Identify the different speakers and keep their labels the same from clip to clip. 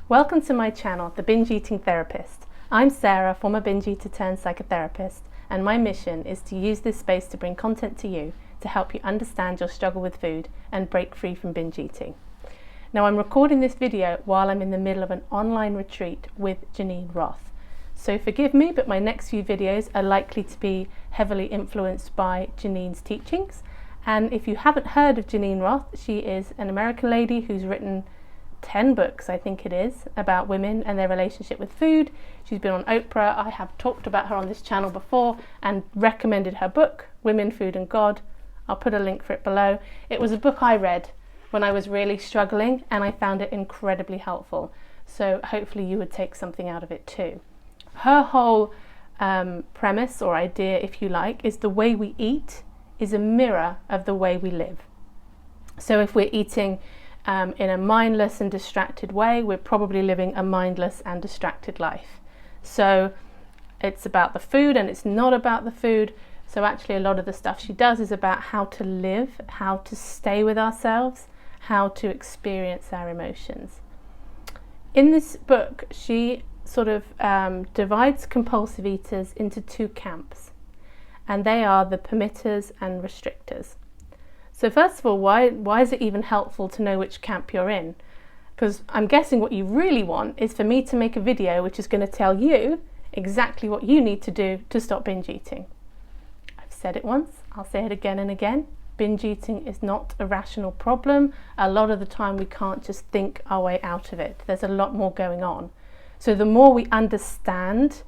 Speaker 1: Welcome to my channel, The Binge Eating Therapist. I'm Sarah, former binge eater turned psychotherapist, and my mission is to use this space to bring content to you to help you understand your struggle with food and break free from binge eating. Now, I'm recording this video while I'm in the middle of an online retreat with Geneen Roth. So forgive me, but my next few videos are likely to be heavily influenced by Geneen's teachings. And if you haven't heard of Geneen Roth, she is an American lady who's written 10 books, I think it is, about women and their relationship with food. She's been on Oprah. I have talked about her on this channel before and recommended her book, Women, Food and God. I'll put a link for it below. It was a book I read when I was really struggling and I found it incredibly helpful. So hopefully you would take something out of it too. Her whole premise or idea, if you like, is the way we eat is a mirror of the way we live. So if we're eating in a mindless and distracted way, we're probably living a mindless and distracted life. So it's about the food and it's not about the food. So actually a lot of the stuff she does is about how to live, how to stay with ourselves, how to experience our emotions. In this book, she sort of divides compulsive eaters into two camps, and they are the permitters and restrictors. So first of all, why is it even helpful to know which camp you're in? Because I'm guessing what you really want is for me to make a video which is going to tell you exactly what you need to do to stop binge eating. I've said it once, I'll say it again and again. Binge eating is not a rational problem. A lot of the time we can't just think our way out of it. There's a lot more going on. So the more we understand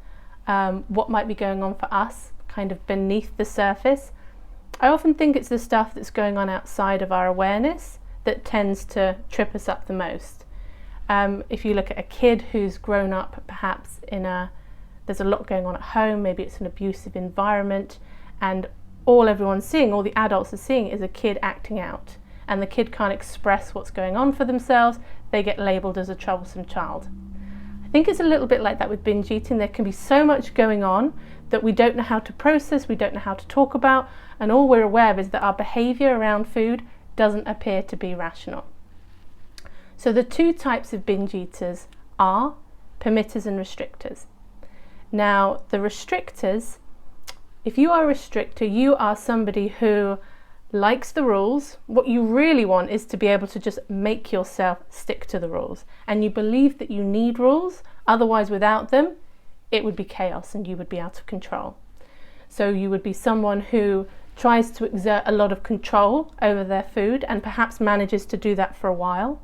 Speaker 1: what might be going on for us, kind of beneath the surface, I often think it's the stuff that's going on outside of our awareness that tends to trip us up the most. If you look at a kid who's grown up perhaps there's a lot going on at home, maybe it's an abusive environment, and all everyone's seeing, all the adults are seeing is a kid acting out, and the kid can't express what's going on for themselves, they get labelled as a troublesome child. I think it's a little bit like that with binge eating. There can be so much going on that we don't know how to process, we don't know how to talk about, and all we're aware of is that our behaviour around food doesn't appear to be rational. So the two types of binge eaters are permitters and restrictors. Now, the restrictors, if you are a restrictor, you are somebody who likes the rules. What you really want is to be able to just make yourself stick to the rules. And you believe that you need rules, otherwise without them, it would be chaos and you would be out of control. So you would be someone who tries to exert a lot of control over their food and perhaps manages to do that for a while.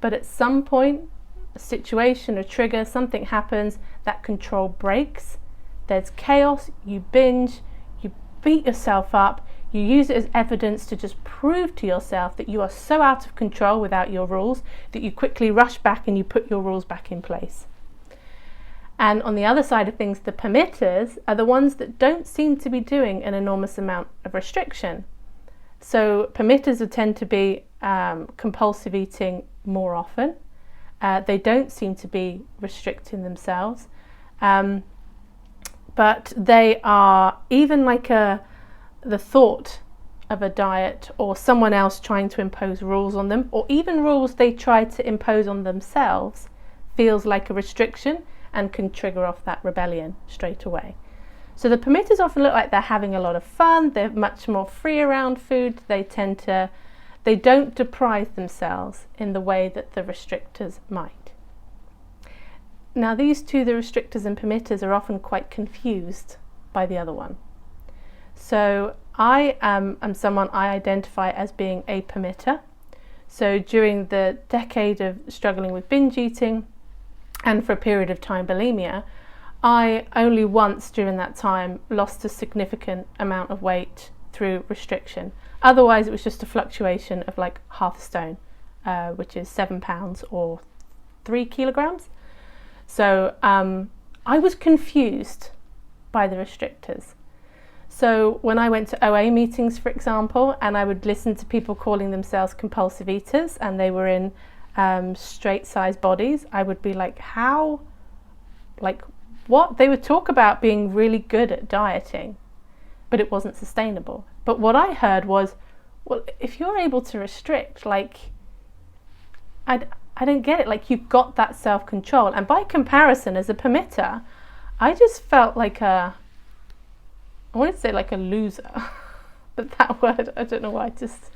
Speaker 1: But at some point, a situation, a trigger, something happens, that control breaks, there's chaos, you binge, you beat yourself up, you use it as evidence to just prove to yourself that you are so out of control without your rules that you quickly rush back and you put your rules back in place. And on the other side of things, the permitters are the ones that don't seem to be doing an enormous amount of restriction. So permitters would tend to be compulsive eating more often. They don't seem to be restricting themselves. But they are, even like the thought of a diet or someone else trying to impose rules on them, or even rules they try to impose on themselves, feels like a restriction and can trigger off that rebellion straight away. So the permitters often look like they're having a lot of fun, they're much more free around food, they don't deprive themselves in the way that the restrictors might. Now these two, the restrictors and permitters, are often quite confused by the other one. So I am someone I identify as being a permitter. So during the decade of struggling with binge eating, and for a period of time bulimia, I only once during that time lost a significant amount of weight through restriction. Otherwise it was just a fluctuation of like half a stone, which is 7 pounds or 3 kilograms. So I was confused by the restrictors. So when I went to OA meetings, for example, and I would listen to people calling themselves compulsive eaters and they were in straight size bodies, I would be like, how? Like, what? They would talk about being really good at dieting, but it wasn't sustainable. But what I heard was, well, if you're able to restrict, like, I don't get it. Like, you've got that self-control. And by comparison, as a permitter, I just felt like I want to say like a loser. But that word, I don't know why, it just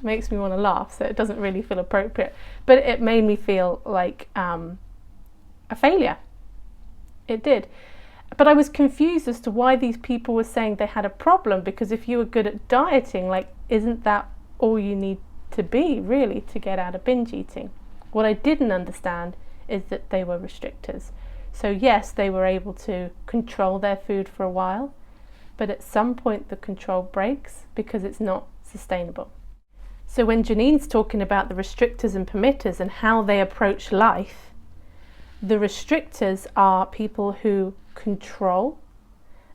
Speaker 1: makes me want to laugh. So it doesn't really feel appropriate. But it made me feel like a failure. It did. But I was confused as to why these people were saying they had a problem, because if you were good at dieting, like, isn't that all you need to be really to get out of binge eating? What I didn't understand is that they were restrictors. So yes, they were able to control their food for a while, but at some point the control breaks because it's not sustainable. So when Geneen's talking about the restrictors and permitters and how they approach life, the restrictors are people who control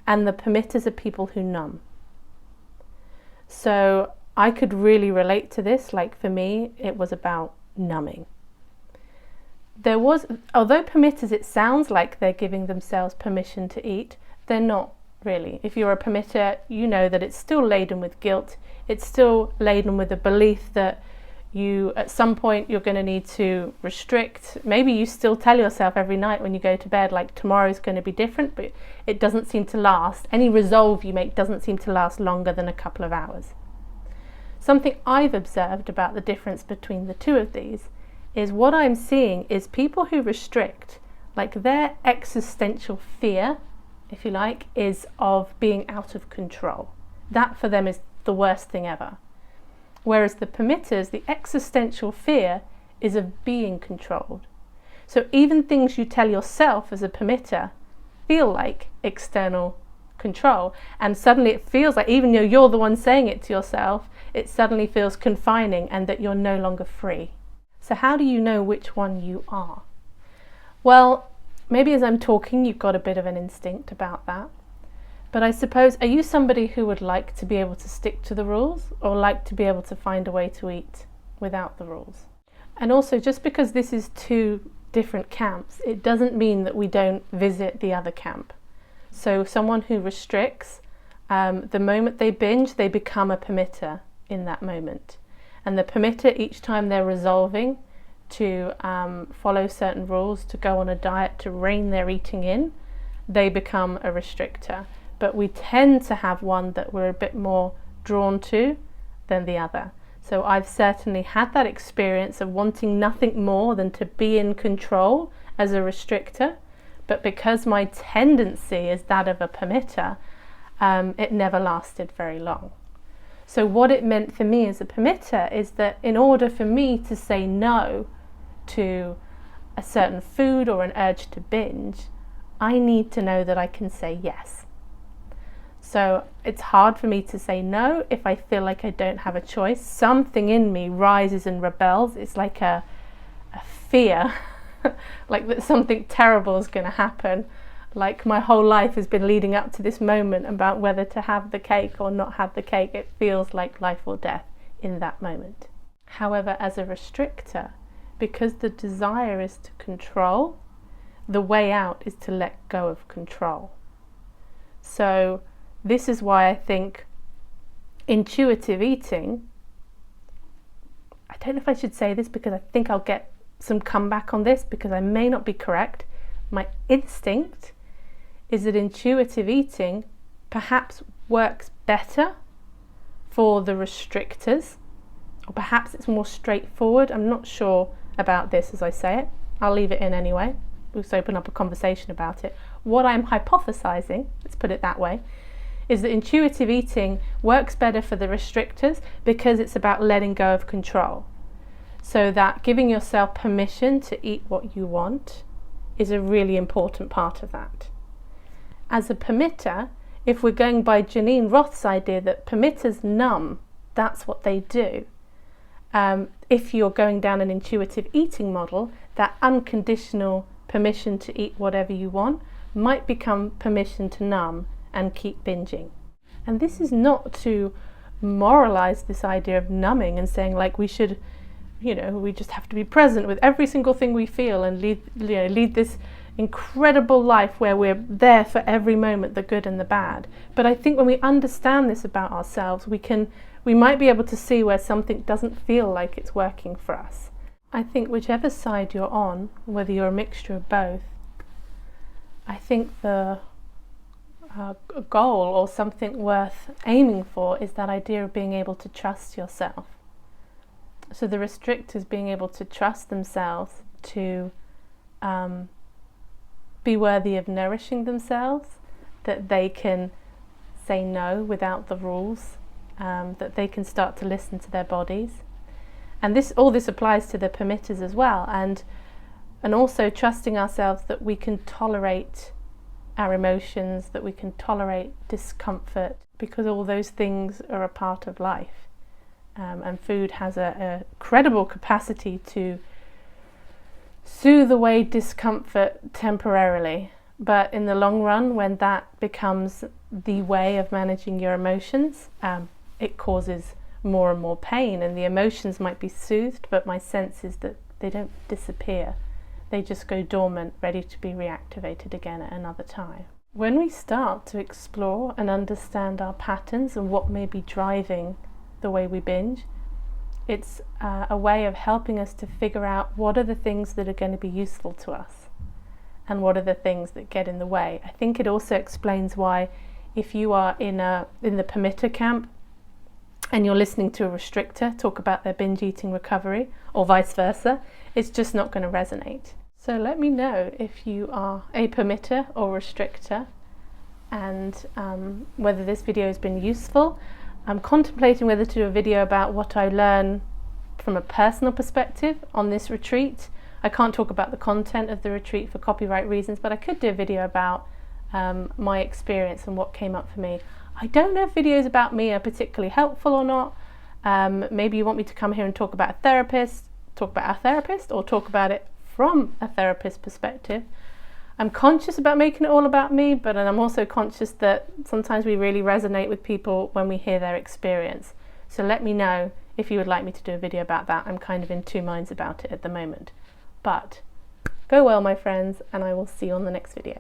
Speaker 1: and the permitters are people who numb. So I could really relate to this. Like, for me, it was about numbing. Although permitters, it sounds like they're giving themselves permission to eat, they're not really. If you're a permitter, you know that it's still laden with guilt. It's still laden with the belief that at some point you're going to need to restrict. Maybe you still tell yourself every night when you go to bed, like, tomorrow's going to be different, but it doesn't seem to last. Any resolve you make doesn't seem to last longer than a couple of hours. Something I've observed about the difference between the two of these is what I'm seeing is people who restrict, like, their existential fear, if you like, is of being out of control. That for them is the worst thing ever. Whereas the permitters, the existential fear is of being controlled. So even things you tell yourself as a permitter feel like external control. And suddenly it feels like, even though you're the one saying it to yourself, it suddenly feels confining and that you're no longer free. So how do you know which one you are? Well, maybe as I'm talking, you've got a bit of an instinct about that. But I suppose, are you somebody who would like to be able to stick to the rules, or like to be able to find a way to eat without the rules? And also, just because this is two different camps, it doesn't mean that we don't visit the other camp. So someone who restricts, the moment they binge, they become a permitter in that moment. And the permitter, each time they're resolving to follow certain rules, to go on a diet, to rein their eating in, they become a restrictor. But we tend to have one that we're a bit more drawn to than the other. So I've certainly had that experience of wanting nothing more than to be in control as a restrictor. But because my tendency is that of a permitter, it never lasted very long. So what it meant for me as a permitter is that in order for me to say no to a certain food or an urge to binge, I need to know that I can say yes. So it's hard for me to say no if I feel like I don't have a choice. Something in me rises and rebels. It's like a fear, like that something terrible is going to happen. Like, my whole life has been leading up to this moment about whether to have the cake or not have the cake. It feels like life or death in that moment. However, as a restrictor, because the desire is to control, the way out is to let go of control. So this is why I think intuitive eating, I don't know if I should say this because I think I'll get some comeback on this because I may not be correct. My instinct is that intuitive eating perhaps works better for the restrictors, or perhaps it's more straightforward. I'm not sure about this as I say it. I'll leave it in anyway. We'll just open up a conversation about it. What I'm hypothesizing, let's put it that way, is that intuitive eating works better for the restrictors because it's about letting go of control. So that giving yourself permission to eat what you want is a really important part of that. As a permitter, if we're going by Geneen Roth's idea that permitters numb, that's what they do. If you're going down an intuitive eating model, that unconditional permission to eat whatever you want might become permission to numb and keep binging. And this is not to moralize this idea of numbing and saying like we should, we just have to be present with every single thing we feel and lead this incredible life where we're there for every moment, the good and the bad. But I think when we understand this about ourselves, we might be able to see where something doesn't feel like it's working for us. I think whichever side you're on, whether you're a mixture of both, I think the goal or something worth aiming for is that idea of being able to trust yourself. So the restrictors being able to trust themselves to be worthy of nourishing themselves, that they can say no without the rules, that they can start to listen to their bodies. And all this applies to the permitters as well, and also trusting ourselves that we can tolerate our emotions, that we can tolerate discomfort, because all those things are a part of life. And food has a credible capacity to soothe away discomfort temporarily. But in the long run, when that becomes the way of managing your emotions, it causes more and more pain, and the emotions might be soothed, but my sense is that they don't disappear. They just go dormant, ready to be reactivated again at another time. When we start to explore and understand our patterns and what may be driving the way we binge, it's a way of helping us to figure out what are the things that are going to be useful to us and what are the things that get in the way. I think it also explains why, if you are in the permitter camp and you're listening to a restrictor talk about their binge eating recovery, or vice versa, it's just not going to resonate. So let me know if you are a permitter or restrictor, and whether this video has been useful. I'm contemplating whether to do a video about what I learn from a personal perspective on this retreat. I can't talk about the content of the retreat for copyright reasons, but I could do a video about my experience and what came up for me. I don't know if videos about me are particularly helpful or not. Maybe you want me to come here and talk about our therapist, or talk about it from a therapist perspective. I'm conscious about making it all about me, but I'm also conscious that sometimes we really resonate with people when we hear their experience. So let me know if you would like me to do a video about that. I'm kind of in two minds about it at the moment. But go well, my friends, and I will see you on the next video.